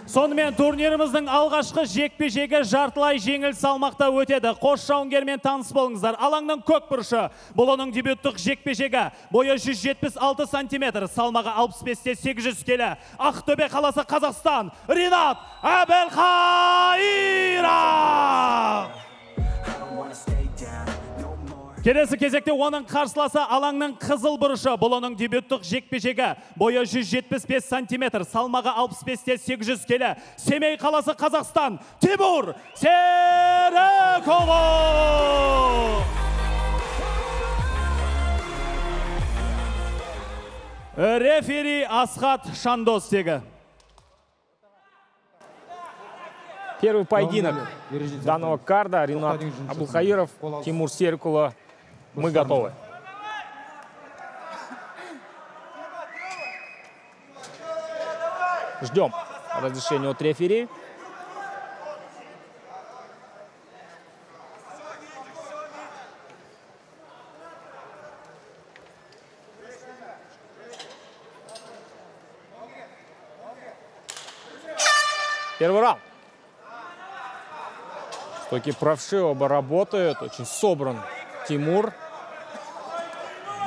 Сонымен турниріміздің алғашқы жекпе-жегі жартылай жеңіл салмақта өтеді. Қос жауынгермен таныс болыңыздар. Алаңның көк бұрышы. Бұл оның дебюттық жекпе-жегі. Бойы 176 сантиметр, салмағы 65-те 800 келі. Ақтөбе қаласы, Қазақстан. Ринат Әбілқайыров! Келесі кезекте оның қарсыласы алаңның қызыл бұрышы. Бұл оның дебюттық жекпе-жегі. Бойы 175 сантиметр, салмағы 65-те 800 келі. Семей қаласы, Қазақстан. Тимур Серікұлы! Рефери Асхат Шандостегі. Первый поединок данного карда. Ринат Әбілқайыров, Тимур Серікұлы. Мы готовы. Ждем разрешения от рефери. Первый раунд. Стойки правши, оба работают. Очень собран Тимур.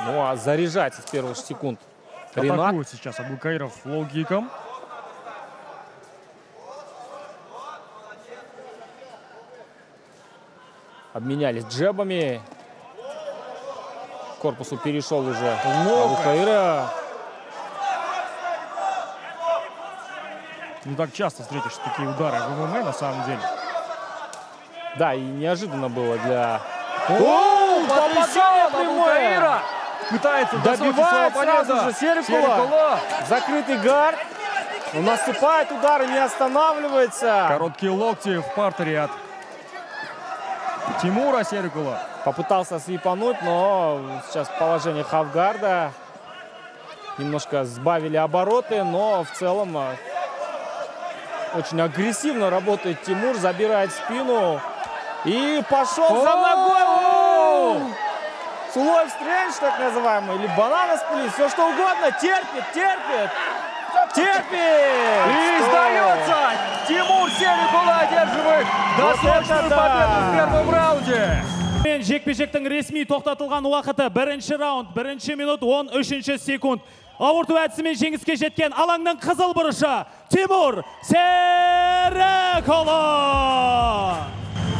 Ну а заряжается с первых секунд Ринат. Атакует сейчас Әбілқайыров лоу-киком. Обменялись джебами. К корпусу перешел уже Әбілқайыров. Не так часто встретишь такие удары в ММА на самом деле. Да, и неожиданно было для... Потрясение прямое! Пытается добивать сразу же Серікұлы. Закрытый гард. Он наступает, удары не останавливается. Короткие локти в партере от Тимура Серікұлы. Попытался свипануть, но сейчас положение хавгарда. Немножко сбавили обороты, но в целом очень агрессивно работает Тимур. Забирает спину. И пошел за ногой. Слой встречи, так называемый, или банана сплит, все что угодно, терпит. И сдается! Тимур Серікұлы одерживает досрочную победу в первом раунде. Жекпе-жектің ресми тоқтатылған уақыты бірінші раунд, бірінші минут 13 секунд. Ауырту әдісімен жеңіске жеткен алаңның қызыл бұрышы Тимур Серікұлы!